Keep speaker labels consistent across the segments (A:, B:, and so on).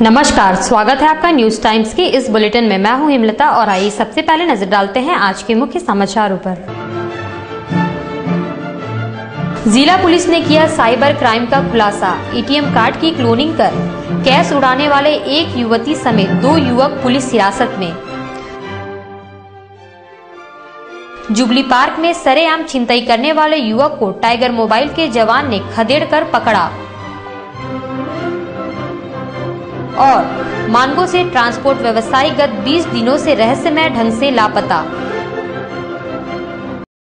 A: नमस्कार, स्वागत है आपका न्यूज टाइम्स के इस बुलेटिन में। मैं हूं हिमलता और आइए सबसे पहले नजर डालते हैं आज के मुख्य समाचारों पर। जिला पुलिस ने किया साइबर क्राइम का खुलासा। एटीएम कार्ड की क्लोनिंग कर कैश उड़ाने वाले एक युवती समेत 2 युवक पुलिस हिरासत में। जुबली पार्क में सरेआम छिनतई करने वाले युवक को टाइगर मोबाइल के जवान ने खदेड़कर पकड़ा। और मानगो से ट्रांसपोर्ट व्यवसायी गत 20 दिनों से रहस्यमय ढंग से लापता।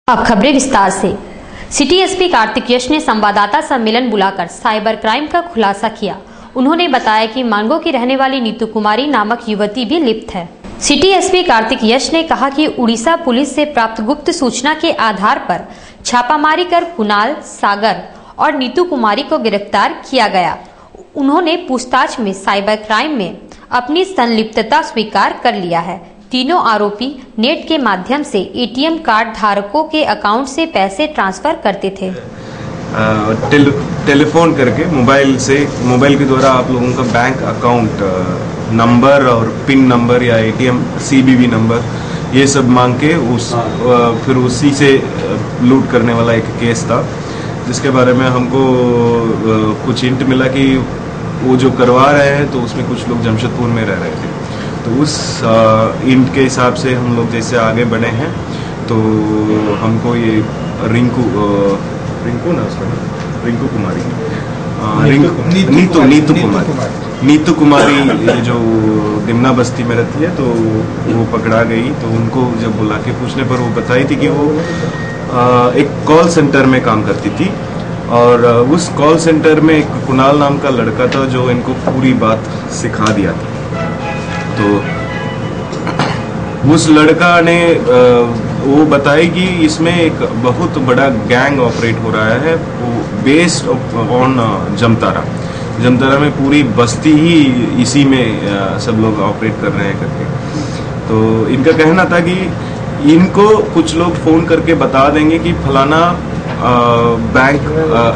A: अब खबरें विस्तार से। सिटी एसपी कार्तिक यश ने संवाददाता सम्मेलन बुलाकर साइबर क्राइम का खुलासा किया। उन्होंने बताया कि मानगो की रहने वाली नीतू कुमारी नामक युवती भी लिप्त है। सिटी एसपी कार्तिक यश ने कहा कि उड़ीसा पुलिस से प्राप्त गुप्त सूचना के आधार पर छापामारी कर कुणाल, सागर और नीतू कुमारी को गिरफ्तार किया गया। उन्होंने पूछताछ में साइबर क्राइम में अपनी संलिप्तता स्वीकार कर लिया है। तीनों आरोपी नेट के माध्यम से एटीएम कार्ड धारकों के अकाउंट से पैसे ट्रांसफर करते थे।
B: टेलीफोन करके मोबाइल के द्वारा आप लोगों का बैंक अकाउंट नंबर और पिन नंबर या एटीएम सीबीवी नंबर ये सब मांग के फिर उसी से लूट करने वाला एक केस था, जिसके बारे में हमको कुछ हिंट मिला कि वो जो करवा रहे हैं तो उसमें कुछ लोग जमशेदपुर में रह रहे थे। तो उस हिंट के हिसाब से हम लोग जैसे आगे बढ़े हैं तो हमको ये नीतू कुमारी जो दिमना बस्ती में रहती है तो वो पकड़ा गई। तो उनको जब बुला के पूछने पर वो बताई थी कि वो एक कॉल सेंटर में काम करती थी और उस कॉल सेंटर में एक कुणाल नाम का लड़का था जो इनको पूरी बात सिखा दिया था। तो उस लड़का ने वो बताई कि इसमें एक बहुत बड़ा गैंग ऑपरेट हो रहा है, वो बेस्ड ऑन जमतारा में पूरी बस्ती ही इसी में सब लोग ऑपरेट कर रहे हैं करके। तो इनका कहना था कि इनको कुछ लोग फोन करके बता देंगे कि फलाना बैंक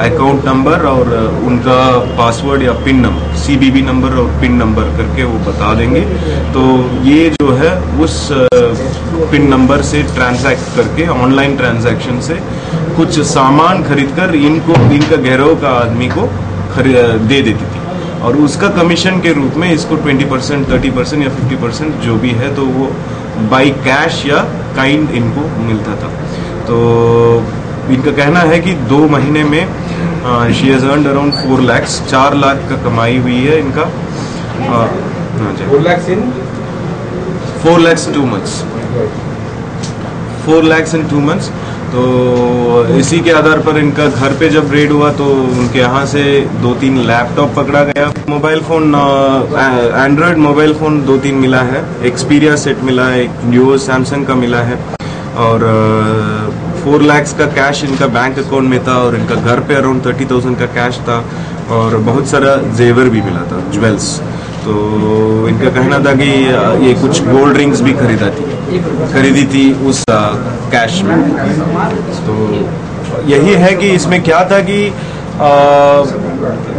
B: अकाउंट नंबर और उनका पासवर्ड या पिन नंबर, सीबीबी नंबर और पिन नंबर करके वो बता देंगे। तो ये जो है उस पिन नंबर से ट्रांजैक्ट करके ऑनलाइन ट्रांजैक्शन से कुछ सामान खरीदकर इनका गिरोह का आदमी को दे देती थी और उसका कमीशन के रूप में इसको 20%, 30% या 50% जो भी है तो वो बाई कैश या काइंड इनको मिलता था। तो इनका कहना है कि 2 महीने में she has earned around 4 lakh का कमाई हुई है इनका। 4 lakhs in 2 months। 4 lakhs in 2 months। तो इसी के आधार पर इनका घर पे जब रेड हुआ तो उनके यहाँ से 2-3 लैपटॉप पकड़ा गया। Mobile phone, Android mobile phone 2-3 मिला है, एक्सपीरिया सेट मिला है, एक न्यू सैमसंग का मिला है और 4 lakhs का कैश इनका बैंक अकाउंट में था और इनका घर पे अराउंड 30,000 का कैश था और बहुत सारा जेवर भी मिला था, ज्वेल्स। तो इनका कहना था कि ये कुछ गोल्ड रिंग्स भी खरीदी थी उस कैश में। तो यही है कि इसमें क्या था कि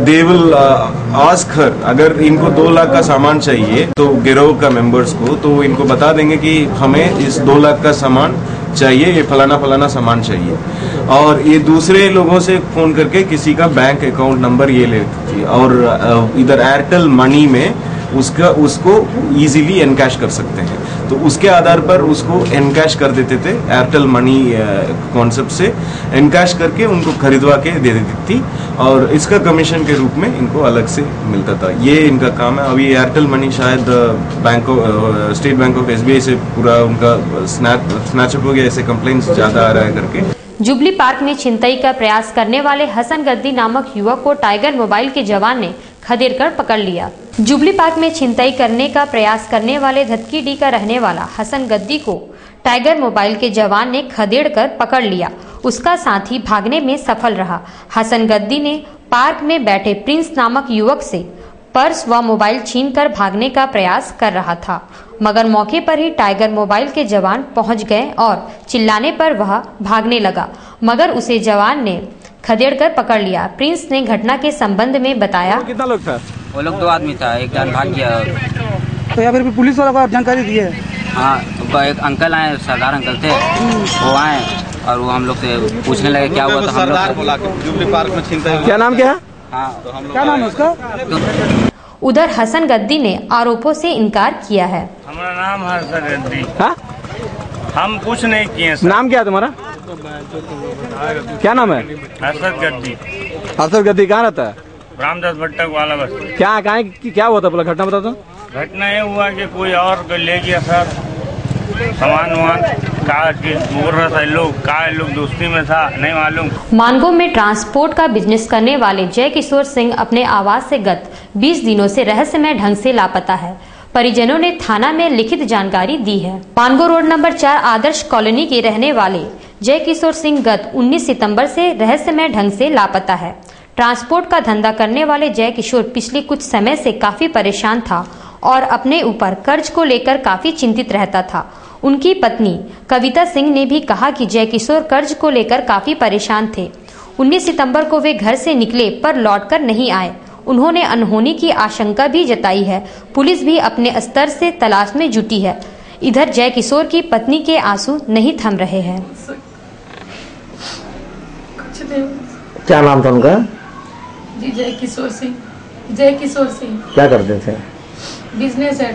B: दे विल आस्क हर, अगर इनको 2 लाख का सामान चाहिए तो गिरोह का मेंबर्स को, तो इनको बता देंगे कि हमें इस 2 लाख का सामान चाहिए, ये फलाना सामान चाहिए और ये दूसरे लोगों से फोन करके किसी का बैंक अकाउंट नंबर ये लेती थी और इधर एयरटेल मनी में उसको इजीली एनकैश कर सकते हैं। तो उसके आधार पर उसको एनकैश कर देते थे, एयरटेल मनी कॉन्सेप्ट से एनकैश करके उनको खरीदवा के दे देती थी और इसका कमीशन के रूप में इनको अलग से मिलता था। ये इनका काम है। अभी एयरटेल मनी शायद स्टेट बैंक ऑफ SBI से पूरा उनका स्नैचअप हो गया, ऐसे कंप्लेंट्स ज्यादा आ रहा है करके।
A: जुबली पार्क में छिनतई का प्रयास करने वाले हसन गद्दी नामक युवक को टाइगर मोबाइल के जवान ने खदेड़कर पकड़ लिया। जुबली पार्क में छिनतई करने का प्रयास करने वाले धतकीडी का रहने वाला हसन गद्दी को टाइगर मोबाइल के जवान ने खदेड़कर पकड़ लिया। उसका साथी भागने में सफल रहा। हसन गद्दी ने पार्क में बैठे प्रिंस नामक युवक से पर्स व मोबाइल छीनकर भागने का प्रयास कर रहा था, मगर मौके पर ही टाइगर मोबाइल के जवान पहुंच गए और चिल्लाने पर वह भागने लगा, मगर उसे जवान ने खदेड़कर पकड़ लिया। प्रिंस ने घटना के संबंध में बताया,
C: कितना लोग था? वो लोग 2 आदमी था, एक जन भाग गया।
D: तो या फिर पुलिस वालों को आप जानकारी दी है?
C: हाँ, तो एक अंकल आए, सरदार अंकल थे, वो आए और वो हम लोग से पूछने लगे क्या हुआ। तो हम लोग
B: जुबली पार्क में छीनता है।
D: क्या नाम क्या है?
C: हाँ,
D: क्या नाम है उसका?
A: उधर हसन गद्दी ने आरोपों से इनकार किया है।
E: हमारा नाम हसन गद्दी।
D: हाँ?
E: हम कुछ नहीं किए।
D: नाम क्या है तुम्हारा? क्या नाम है?
E: हसन गद्दी।
D: हसन गद्दी कहाँ रहता है?
E: रामदास भट्टक वाला बस।
D: क्या हुआ था, बोला घटना बता दो।
E: घटना ये हुआ कि कोई और ले गया सर सामान वामान, बोल रहा था लोग दोस्ती में था, नहीं मालूम।
A: मानगो में ट्रांसपोर्ट का बिजनेस करने वाले जय किशोर सिंह अपने आवास से गत 20 दिनों से रहस्यमय ढंग से लापता है। परिजनों ने थाना में लिखित जानकारी दी है। मानगो रोड नंबर 4 आदर्श कॉलोनी के रहने वाले जय किशोर सिंह गत 19 सितंबर से रहस्यमय ढंग से लापता है। ट्रांसपोर्ट का धंधा करने वाले जय किशोर पिछले कुछ समय से काफी परेशान था और अपने ऊपर कर्ज को लेकर काफी चिंतित रहता था। उनकी पत्नी कविता सिंह ने भी कहा कि जय किशोर कर्ज को लेकर काफी परेशान थे। 19 सितंबर को वे घर से निकले पर लौटकर नहीं आए। उन्होंने अनहोनी की आशंका भी जताई है। पुलिस भी अपने स्तर से तलाश में जुटी है। इधर जय किशोर की पत्नी के आंसू नहीं थम रहे हैं।
F: क्या नाम था उनका?
G: जी जय किशोर सिंह। जय किशोर सिंह
F: क्या करते थे?
G: बिजनेस है,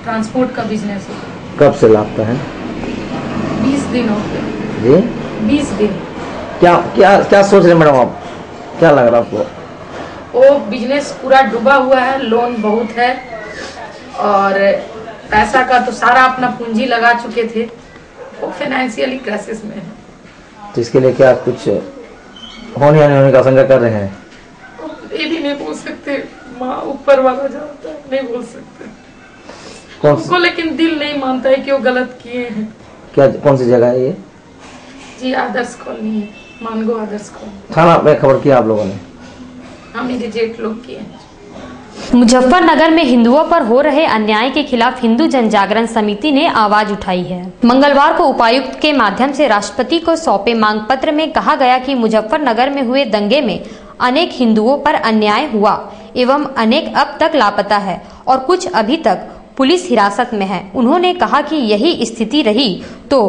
G: ट्रांसपोर्ट का बिजनेस है।
F: कब से लापता है?
G: 20 दिन हो गए।
F: जी
G: 20 दिन।
F: क्या क्या क्या सोच रहे मैडम आप? क्या लग रहा आपको?
G: वो बिजनेस पूरा डूबा हुआ है, लोन बहुत है और पैसा का तो सारा अपना पूंजी लगा चुके थे। वो फाइनेंशियली क्राइसिस में है।
F: तो इसके लिए क्या कुछ होने या नहीं होने का आशंका कर रहे हैं?
G: ये भी नहीं बोल सकते, माँ ऊपर वाला जानता है, नहीं बोल सकते। उनको लेकिन दिल नहीं मानता है कि वो गलत किए हैं।
F: क्या कौन सी जगह है ये?
G: जी आदर्श कॉलोनी है, मानगो आदर्श कॉलोनी।
F: थाना में खबर किया आप लोगों ने?
G: हम इरिटेट लोग किए हैं।
A: मुजफ्फरनगर में हिंदुओं पर हो रहे अन्याय के खिलाफ हिंदू जन जागरण समिति ने आवाज उठाई है। मंगलवार को उपायुक्त के माध्यम से राष्ट्रपति को सौंपे मांग पत्र में कहा गया कि मुजफ्फरनगर में हुए दंगे में अनेक हिंदुओं पर अन्याय हुआ एवं अनेक अब तक लापता है और कुछ अभी तक पुलिस हिरासत में है। उन्होंने कहा कि यही स्थिति रही तो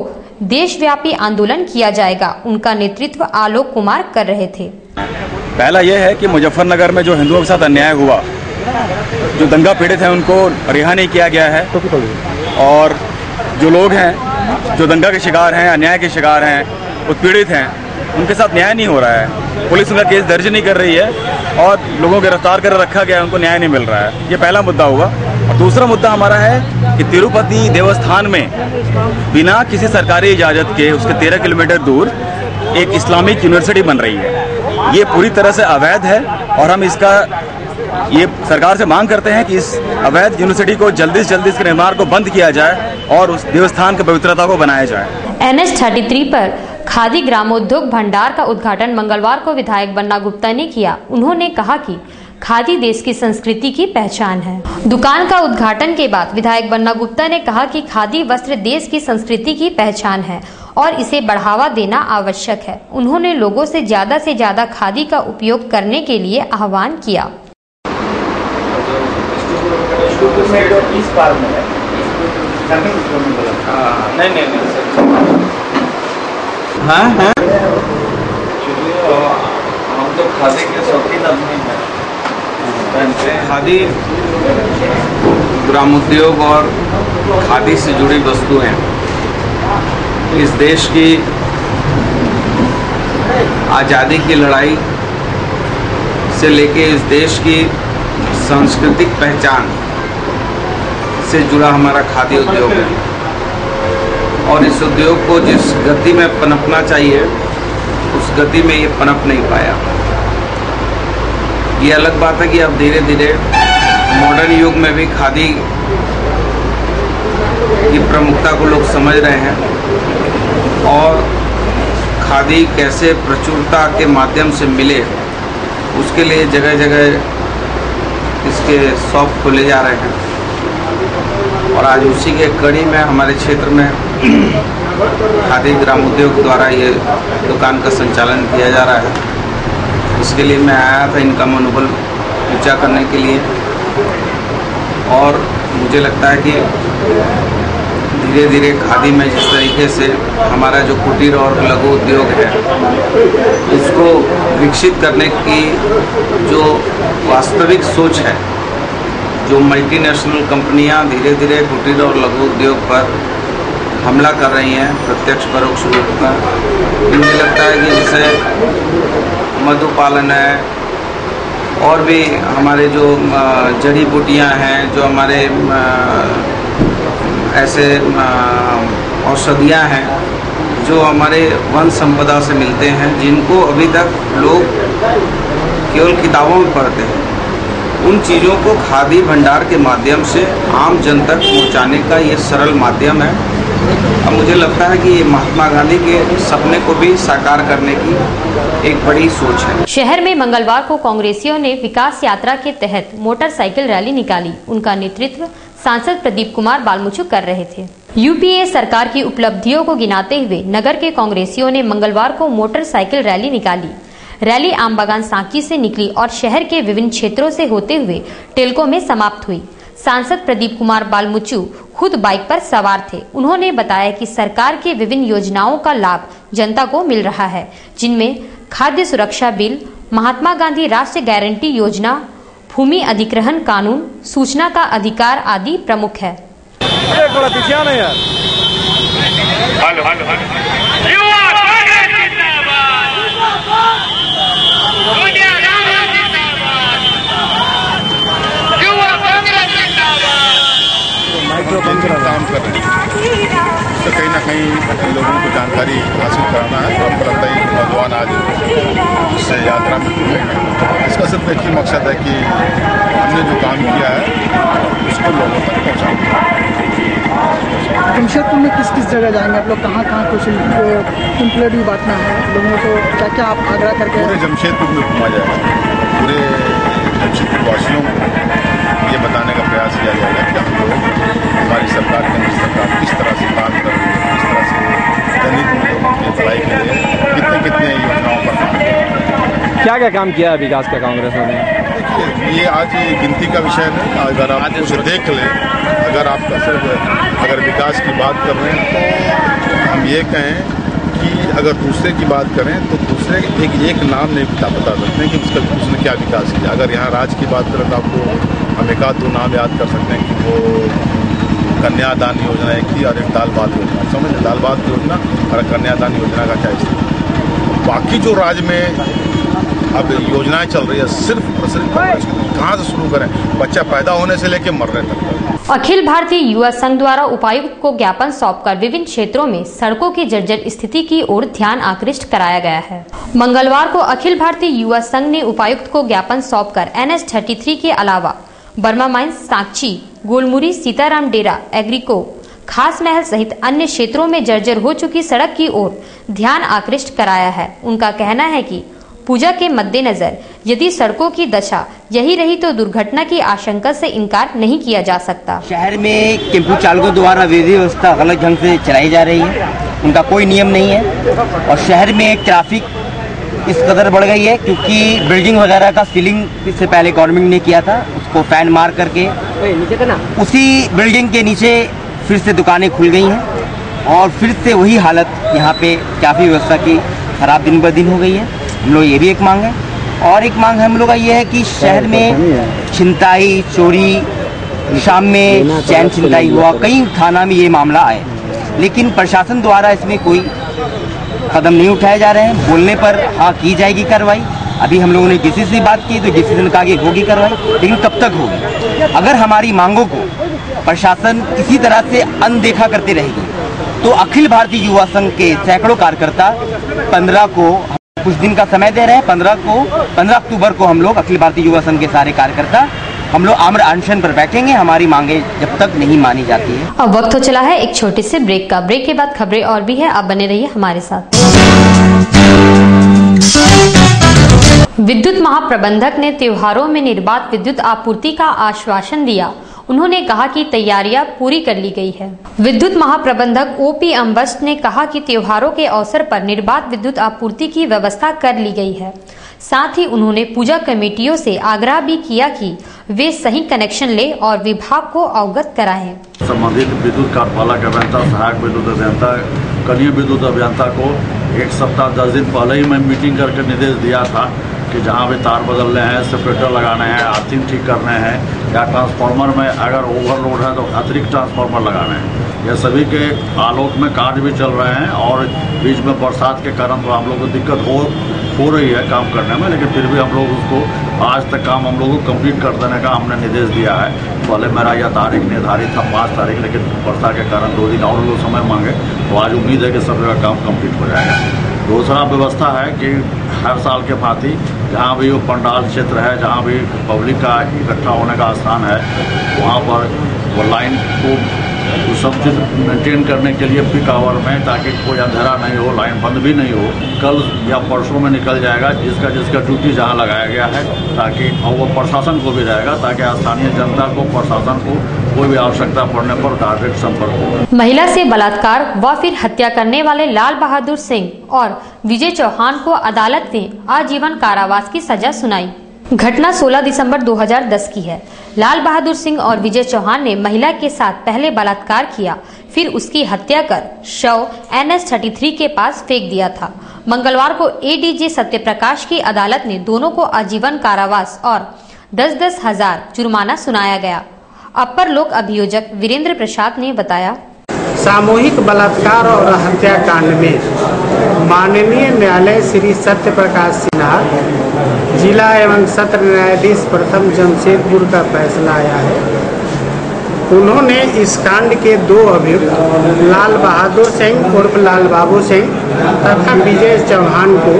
A: देशव्यापी आंदोलन किया जाएगा। उनका नेतृत्व आलोक कुमार कर रहे थे।
H: पहला यह है कि मुजफ्फरनगर में जो हिंदुओं के साथ अन्याय हुआ, जो दंगा पीड़ित हैं उनको रिहा नहीं किया गया है और जो लोग हैं जो दंगा के शिकार हैं, अन्याय के शिकार हैं, उत्पीड़ित हैं, उनके साथ न्याय नहीं हो रहा है। पुलिस उनका केस दर्ज नहीं कर रही है और लोगों को गिरफ्तार कर रखा गया है, उनको न्याय नहीं मिल रहा है। ये पहला मुद्दा हुआ। और दूसरा मुद्दा हमारा है कि तिरुपति देवस्थान में बिना किसी सरकारी इजाज़त के उसके 13 किलोमीटर दूर एक इस्लामिक यूनिवर्सिटी बन रही है। ये पूरी तरह से अवैध है और हम इसका ये सरकार से मांग करते हैं कि इस अवैध यूनिवर्सिटी को जल्दी से जल्दी इसके निर्माण को बंद किया जाए और उस देवस्थान की पवित्रता को बनाया जाए।
A: NH-33 पर खादी ग्रामोद्योग भंडार का उद्घाटन मंगलवार को विधायक बन्ना गुप्ता ने किया। उन्होंने कहा कि खादी देश की संस्कृति की पहचान है। दुकान का उद्घाटन के बाद विधायक बन्ना गुप्ता ने कहा कि खादी वस्त्र देश की संस्कृति की पहचान है और इसे बढ़ावा देना आवश्यक है। उन्होंने लोगों से ज्यादा खादी का उपयोग करने के लिए आह्वान किया।
B: हाँ हम तो खादी के शौकीन आदमी हैं। खादी ग्रामोद्योग और खादी से जुड़ी वस्तुएं इस देश की आज़ादी की लड़ाई से लेके इस देश की सांस्कृतिक पहचान से जुड़ा हमारा खादी उद्योग है और इस उद्योग को जिस गति में पनपना चाहिए उस गति में ये पनप नहीं पाया। ये अलग बात है कि अब धीरे धीरे मॉडर्न युग में भी खादी की प्रमुखता को लोग समझ रहे हैं और खादी कैसे प्रचुरता के माध्यम से मिले उसके लिए जगह जगह इसके शॉप खोले जा रहे हैं और आज उसी के कड़ी में हमारे क्षेत्र में खादी ग्रामोद्योग द्वारा ये दुकान का संचालन किया जा रहा है। इसके लिए मैं आया था इनका मनोबल
C: ऊंचा करने के लिए। और मुझे लगता है कि धीरे धीरे खादी में जिस तरीके से हमारा जो कुटीर और लघु उद्योग है उसको विकसित करने की जो वास्तविक सोच है, जो मल्टीनेशनल कंपनियां धीरे धीरे कुटीर और लघु उद्योग पर हमला कर रही हैं प्रत्यक्ष परोक्ष रूप में, मुझे लगता है कि जैसे मधु पालन है और भी हमारे जो जड़ी बूटियां हैं, जो हमारे ऐसे औषधियां हैं जो हमारे वन संपदा से मिलते हैं, जिनको अभी तक लोग केवल किताबों में पढ़ते हैं, उन चीज़ों को खादी भंडार के माध्यम से आम जन तक पहुँचाने का ये सरल माध्यम है। अब मुझे लगता है कि ये महात्मा गांधी के सपने को भी साकार करने की एक बड़ी सोच है।
A: शहर में मंगलवार को कांग्रेसियों ने विकास यात्रा के तहत मोटरसाइकिल रैली निकाली। उनका नेतृत्व सांसद प्रदीप कुमार बालमुचु कर रहे थे। यूपीए सरकार की उपलब्धियों को गिनाते हुए नगर के कांग्रेसियों ने मंगलवार को मोटरसाइकिल रैली निकाली। रैली आमबागान सांची से निकली और शहर के विभिन्न क्षेत्रों से होते हुए टेल्को में समाप्त हुई। सांसद प्रदीप कुमार बालमुचु खुद बाइक पर सवार थे। उन्होंने बताया कि सरकार की विभिन्न योजनाओं का लाभ जनता को मिल रहा है, जिनमें खाद्य सुरक्षा बिल, महात्मा गांधी राष्ट्रीय गारंटी योजना, भूमि अधिग्रहण कानून, सूचना का अधिकार आदि प्रमुख है।
I: काम कर रहे हैं, इससे कहीं ना कहीं लोगों को जानकारी हासिल कराना है। आपको लगता है कि नौजवान आज इससे यात्रा में जुड़ेंगे। इसका सिर्फ एक ही मकसद है कि हमने जो काम किया है उसको लोगों तक पहुँचाना।
J: जमशेदपुर में किस किस जगह जाएंगे आप लोग? कहाँ कुछ इम्प्लेट भी बांटना है लोगों को? क्या क्या आप आग्रह करके?
I: पूरे जमशेदपुर में घुमा जाएगा। पूरे जमशेदपुर वासियों को ये बताने का प्रयास किया जाएगा कि हम लोग, हमारी सरकार, केंद्र सरकार किस तरह से काम कर रही है, किस तरह से दलित लोगों की भलाई के लिए कितने योजनाओं पर काम कर रही है।
D: क्या क्या काम किया है विकास का कांग्रेस ने?
I: देखिए, ये आज गिनती का विषय नहीं। अगर आप उसे देख लें, अगर आप अगर विकास की बात कर रहे हैं तो हम ये कहें कि अगर दूसरे की बात करें तो दूसरे एक नाम नहीं बता सकते हैं कि उसने क्या विकास किया। अगर यहाँ राज्य की बात करें तो आपको हम एक आध दो नाम याद कर सकते हैं कि वो कन्यादान योजना एक थी और एक दाल भात योजना। समझ लें, दाल भात योजना और कन्यादान योजना का क्या स्थिति। बाकी जो राज्य में अब योजनाएं चल रही है सिर्फ और सिर्फ कहाँ से शुरू करें, बच्चा पैदा होने से लेकर मरने तक।
A: अखिल भारतीय युवा संघ द्वारा उपायुक्त को ज्ञापन सौंपकर विभिन्न क्षेत्रों में सड़कों की जर्जर स्थिति की ओर ध्यान आकृष्ट कराया गया है। मंगलवार को अखिल भारतीय युवा संघ ने उपायुक्त को ज्ञापन सौंपकर NH-33 के अलावा बर्मा माइंस, सांची, गोलमुरी, सीताराम डेरा, एग्रीको, खास महल सहित अन्य क्षेत्रों में जर्जर हो चुकी सड़क की ओर ध्यान आकृष्ट कराया है। उनका कहना है कि पूजा के मद्देनजर यदि सड़कों की दशा यही रही तो दुर्घटना की आशंका से इनकार नहीं किया जा सकता।
K: शहर में टेम्पो चालकों द्वारा विधि व्यवस्था गलत ढंग से चलाई जा रही है, उनका कोई नियम नहीं है और शहर में ट्रैफिक इस कदर बढ़ गई है क्योंकि बिल्डिंग वगैरह का सीलिंग से पहले गवर्नमेंट ने किया था, उसको फैन मार करके उसी बिल्डिंग के नीचे फिर से दुकानें खुल गई हैं और फिर से वही हालत यहाँ पे ट्रैफिक व्यवस्था की खराब दिन ब दिन हो गई है। हम लोग ये भी एक मांग है और एक मांग हम लोग का ये है कि शहर में छिनताई, चोरी, शाम में चैन छिनताई हुआ, कई थाना में ये मामला आए, लेकिन प्रशासन द्वारा इसमें कोई कदम नहीं उठाए जा रहे हैं। बोलने पर हाँ की जाएगी कार्रवाई। अभी हम लोगों ने डीसी से बात की तो डीसी ने कहा कि होगी कार्रवाई, लेकिन कब तक होगी? अगर हमारी मांगों को प्रशासन इसी तरह से अनदेखा करते रहेगी तो अखिल भारतीय युवा संघ के सैकड़ों कार्यकर्ता 15 को कुछ दिन का समय दे रहे हैं, 15 अक्टूबर को हम लोग अखिल भारतीय युवा संघ के सारे कार्यकर्ता हम लोग आमर अनशन पर बैठेंगे, हमारी मांगे जब तक नहीं मानी जाती है।
A: अब वक्त हो चला है एक छोटे से ब्रेक का। ब्रेक के बाद खबरें और भी है, आप बने रहिए हमारे साथ। विद्युत महाप्रबंधक ने त्योहारों में निर्बाध विद्युत आपूर्ति का आश्वासन दिया। उन्होंने कहा कि तैयारियां पूरी कर ली गई है। विद्युत महाप्रबंधक ओपी अम्बस्ट ने कहा कि त्योहारों के अवसर पर निर्बाध विद्युत आपूर्ति की व्यवस्था कर ली गई है। साथ ही उन्होंने पूजा कमेटियों से आग्रह भी किया कि वे सही कनेक्शन ले और विभाग को अवगत कराएं।
L: संबंधित विद्युत कार्यपालक अभियंता, सहायक विद्युत अभियंता, कनीय विद्युत अभियंता को 1 सप्ताह 10 दिन पहले ही मैं मीटिंग करके निर्देश दिया था कि जहाँ भी तार बदलने हैं, सेपरेटर लगाने हैं, अर्थिंग ठीक करने हैं या ट्रांसफार्मर में अगर ओवरलोड है तो अतिरिक्त ट्रांसफार्मर लगाने हैं। यह सभी के आलोक में कार्य भी चल रहे हैं और बीच में बरसात के कारण तो हम लोग को दिक्कत हो रही है काम करने में, लेकिन फिर भी हम लोग उसको आज तक काम हम लोग को कंप्लीट कर देने का हमने निर्देश दिया है। पहले मेरा यह तारीख निर्धारित था 5 तारीख, लेकिन वर्षा के कारण 2 दिन और लोग समय मांगे, तो आज उम्मीद है कि सब जगह काम कंप्लीट हो जाएगा। दूसरा व्यवस्था है कि हर साल के भांति जहाँ भी वो पंडाल क्षेत्र है, जहाँ भी पब्लिक का इकट्ठा होने का स्थान है, वहाँ पर वो लाइन को सब चीज़ मेंटेन करने के लिए पीक आवर में, ताकि कोई अंधेरा नहीं हो, लाइन बंद भी नहीं हो। कल या परसों में निकल जाएगा जिसका ड्यूटी जहाँ लगाया गया है, ताकि और वो प्रशासन को भी रहेगा, ताकि स्थानीय जनता को, प्रशासन को कोई भी आवश्यकता पड़ने पर डायरेक्ट संपर्क हो।
A: महिला से बलात्कार व फिर हत्या करने वाले लाल बहादुर सिंह और विजय चौहान को अदालत ने आजीवन कारावास की सजा सुनाई। घटना 16 दिसंबर 2010 की है। लाल बहादुर सिंह और विजय चौहान ने महिला के साथ पहले बलात्कार किया, फिर उसकी हत्या कर शव NH-33 के पास फेंक दिया था। मंगलवार को ADG सत्यप्रकाश की अदालत ने दोनों को आजीवन कारावास और 10-10 हजार जुर्माना सुनाया गया। अपर लोक अभियोजक वीरेंद्र प्रसाद ने बताया,
M: सामूहिक बलात्कार और हत्याकांड में माननीय न्यायालय श्री सत्यप्रकाश सिन्हा, जिला एवं सत्र न्यायाधीश प्रथम जमशेदपुर का फैसला आया है। उन्होंने इस कांड के 2 अभियुक्त लाल बहादुर सिंह उर्फ लाल बाबू सिंह तथा विजय चौहान को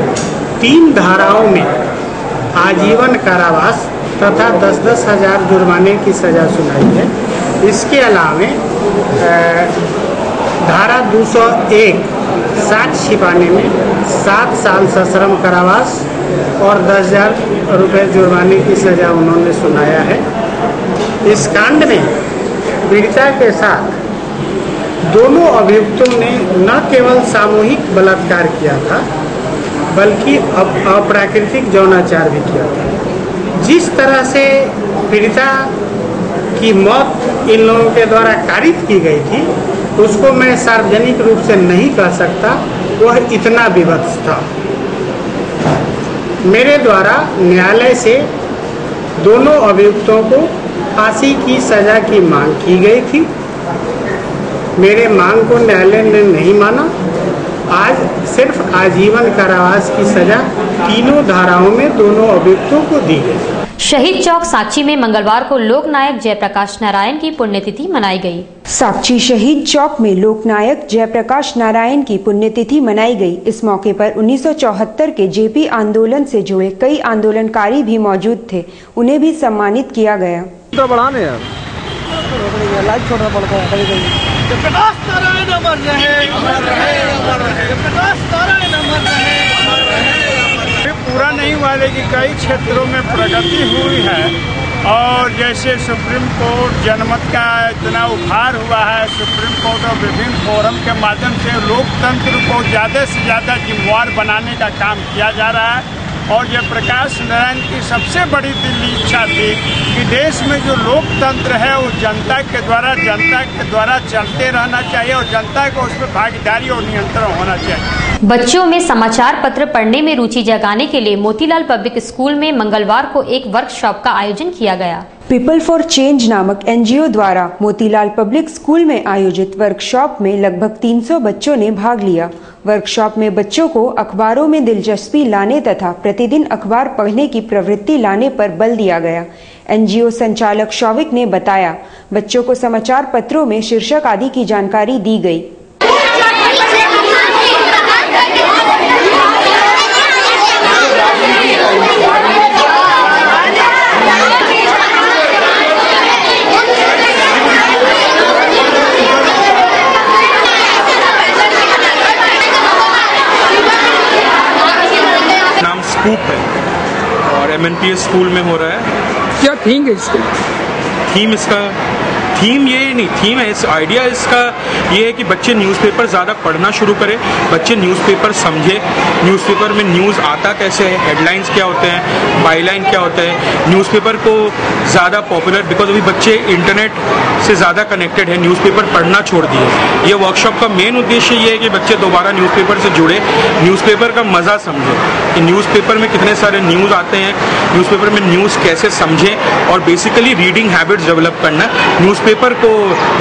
M: 3 धाराओं में आजीवन कारावास तथा 10-10 हजार जुर्माने की सजा सुनाई है। इसके अलावा धारा 201 साक्ष्य छिपाने में 7 साल सश्रम कारावास और 10,000 रुपये जुर्माने की सजा उन्होंने सुनाया है। इस कांड में पीड़िता के साथ दोनों अभियुक्तों ने न केवल सामूहिक बलात्कार किया था, बल्कि अप्राकृतिक यौनाचार भी किया था। जिस तरह से पीड़िता की मौत इन लोगों के द्वारा कारित की गई थी, उसको मैं सार्वजनिक रूप से नहीं कह सकता, वह इतना विभत्स था। मेरे द्वारा न्यायालय से दोनों अभियुक्तों को फांसी की सजा की मांग की गई थी। मेरे मांग को न्यायालय ने नहीं माना। आज सिर्फ आजीवन कारावास की सजा तीनों धाराओं में दोनों अभियुक्तों को दी गई।
A: शहीद चौक साक्षी में मंगलवार को लोकनायक जयप्रकाश नारायण की पुण्यतिथि मनाई गई।
N: साक्षी शहीद चौक में लोकनायक जयप्रकाश नारायण की पुण्यतिथि मनाई गई। इस मौके पर 1974 के जेपी आंदोलन से जुड़े कई आंदोलनकारी भी मौजूद थे, उन्हें भी सम्मानित किया गया।
O: पूरा नहीं हुआ, लेकिन कई क्षेत्रों में प्रगति हुई है। और जैसे सुप्रीम कोर्ट जनमत का इतना उभार हुआ है, सुप्रीम कोर्ट और विभिन्न फोरम के माध्यम से लोकतंत्र को ज़्यादा से ज़्यादा जिम्मेवार बनाने का काम किया जा रहा है। और जयप्रकाश नारायण की सबसे बड़ी दिली इच्छा थी कि देश में जो लोकतंत्र है वो जनता के द्वारा चलते रहना चाहिए और जनता को उसमें भागीदारी और नियंत्रण होना चाहिए।
A: बच्चों में समाचार पत्र पढ़ने में रुचि जगाने के लिए मोतीलाल पब्लिक स्कूल में मंगलवार को एक वर्कशॉप का आयोजन किया गया।
N: पीपल फॉर चेंज नामक NGO द्वारा मोतीलाल पब्लिक स्कूल में आयोजित वर्कशॉप में लगभग 300 बच्चों ने भाग लिया। वर्कशॉप में बच्चों को अखबारों में दिलचस्पी लाने तथा प्रतिदिन अखबार पढ़ने की प्रवृत्ति लाने पर बल दिया गया। NGO संचालक शौविक ने बताया, बच्चों को समाचार पत्रों में शीर्षक आदि की जानकारी दी गई।
P: है और MNPS स्कूल में हो रहा है।
D: क्या थीम है इसकी?
P: थीम ये नहीं, थीम है, इस आइडिया इसका ये है कि बच्चे न्यूज़पेपर ज़्यादा पढ़ना शुरू करें, बच्चे न्यूज़पेपर समझे, न्यूज़पेपर में न्यूज़ आता कैसे है, हेडलाइंस क्या होते हैं, बाईलाइन क्या होता है, न्यूज़पेपर को ज़्यादा पॉपुलर, बिकॉज अभी बच्चे इंटरनेट से ज़्यादा कनेक्टेड है, न्यूज़पेपर पढ़ना छोड़ दिए। ये वर्कशॉप का मेन उद्देश्य ये है कि बच्चे दोबारा न्यूज़पेपर से जुड़े, न्यूज़पेपर का मज़ा समझें कि न्यूज़पेपर में कितने सारे न्यूज़ आते हैं, न्यूज़पेपर में न्यूज़ कैसे समझें और बेसिकली रीडिंग हैबिट्स डेवलप करना, न्यूज़पेपर को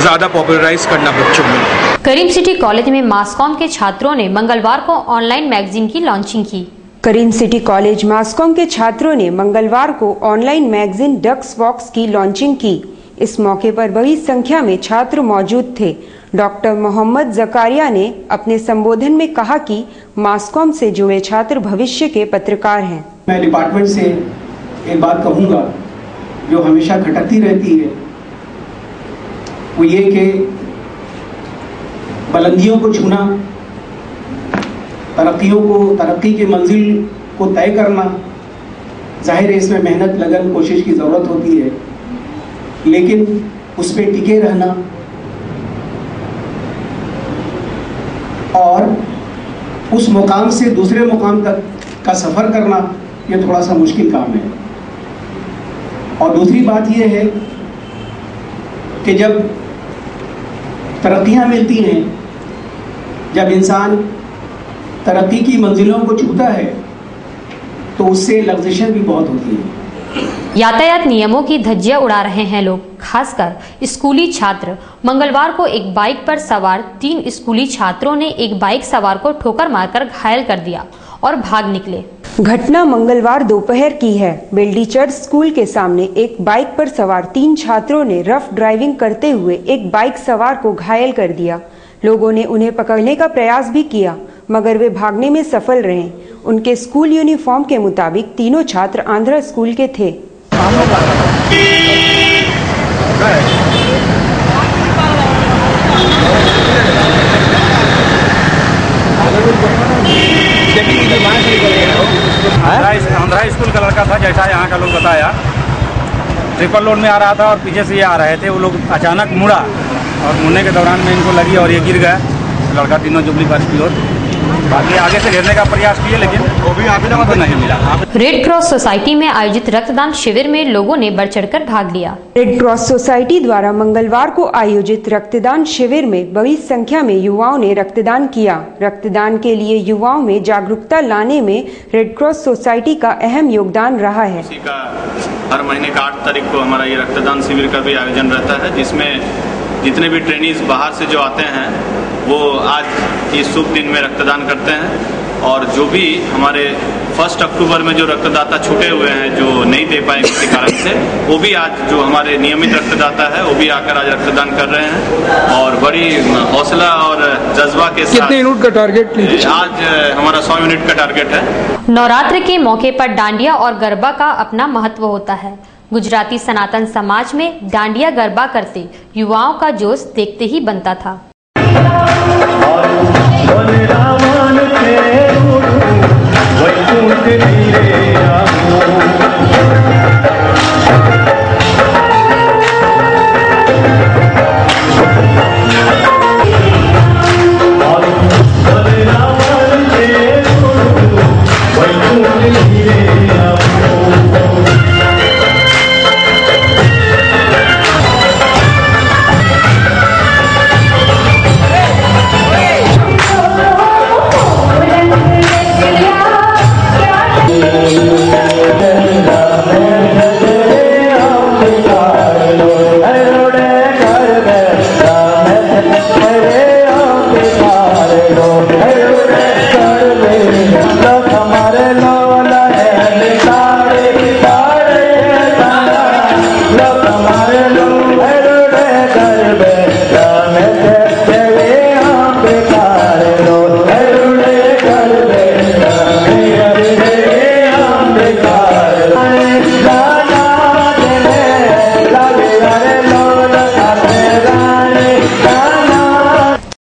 P: ज़्यादा पॉपुलराइज करना बच्चों में।
A: करीम सिटी कॉलेज में मासकॉम के छात्रों ने मंगलवार को ऑनलाइन मैगजीन की लॉन्चिंग की।
N: करीम सिटी कॉलेज मासकॉम के छात्रों ने मंगलवार को ऑनलाइन मैगजीन डक्स वॉक्स की लॉन्चिंग की। इस मौके पर बड़ी संख्या में छात्र मौजूद थे। डॉक्टर मोहम्मद जकारिया ने अपने संबोधन में कहा कि मासकॉम से जुड़े छात्र भविष्य के पत्रकार हैं।
Q: मैं डिपार्टमेंट से एक बात कहूँगा जो हमेशा खटकती रहती है, वो ये कि बुलंदियों को छूना, तरक्की की मंजिल को तय करना, जाहिर है इसमें मेहनत, लगन, कोशिश की ज़रूरत होती है, लेकिन उस पर टिके रहना और उस मुकाम से दूसरे मुकाम तक का सफ़र करना, ये थोड़ा सा मुश्किल काम है। और दूसरी बात ये है कि जब तरक्कियाँ मिलती हैं, जब इंसान तरक्की की मंजिलों को छूता है, तो उससे लग्ज़िशन भी बहुत होती है।
A: यातायात नियमों की धज्जियां उड़ा रहे हैं लोग, खासकर स्कूली छात्र। मंगलवार को एक बाइक पर सवार 3 स्कूली छात्रों ने एक बाइक सवार को ठोकर मारकर घायल कर दिया और भाग निकले।
N: घटना मंगलवार दोपहर की है। बेल्डी चर्च स्कूल के सामने एक बाइक पर सवार 3 छात्रों ने रफ ड्राइविंग करते हुए एक बाइक सवार को घायल कर दिया। लोगों ने उन्हें पकड़ने का प्रयास भी किया, मगर वे भागने में सफल रहे। उनके स्कूल यूनिफॉर्म के मुताबिक तीनों छात्र आंध्रा स्कूल के थे।
H: आंध्रा स्कूल का लड़का था, जैसा यहाँ का लोग बताया, ट्रिपल लोड में आ रहा था और पीछे से ये आ रहे थे। वो लोग अचानक मुड़ा और मुड़ने के दौरान में इनको लगी और ये गिर गया। लड़का तीनों जुबली पास की ओर बाकी आगे से घेरने का प्रयास किए, लेकिन वो भी तो नहीं मिला।
A: रेड क्रॉस सोसाइटी में आयोजित रक्तदान शिविर में लोगों ने बढ़ चढ़कर भाग लिया।
N: रेड क्रॉस सोसाइटी द्वारा मंगलवार को आयोजित रक्तदान शिविर में बड़ी संख्या में युवाओं ने रक्तदान किया। रक्तदान के लिए युवाओं में जागरूकता लाने में रेड क्रॉस सोसाइटी का अहम योगदान रहा है।
R: हर महीने का 8 तारीख को हमारा ये रक्तदान शिविर का भी आयोजन रहता है, जिसमें जितने भी ट्रेनीज बाहर से जो आते हैं वो आज इस शुभ दिन में रक्तदान करते हैं। और जो भी हमारे 1 अक्टूबर में जो रक्तदाता छूटे हुए हैं, जो नहीं दे पाए किसी कारण से, वो भी आज जो हमारे नियमित रक्तदाता है वो भी आकर आज रक्तदान कर रहे हैं और बड़ी हौसला और जज्बा के साथ।
J: कितने यूनिट का टारगेट लीजिए?
R: आज हमारा 100 यूनिट का टारगेट है।
A: नवरात्र के मौके पर डांडिया और गरबा का अपना महत्व होता है। गुजराती सनातन समाज में डांडिया गरबा करते युवाओं का जोश देखते ही बनता था।
S: वैकुंठ धीरे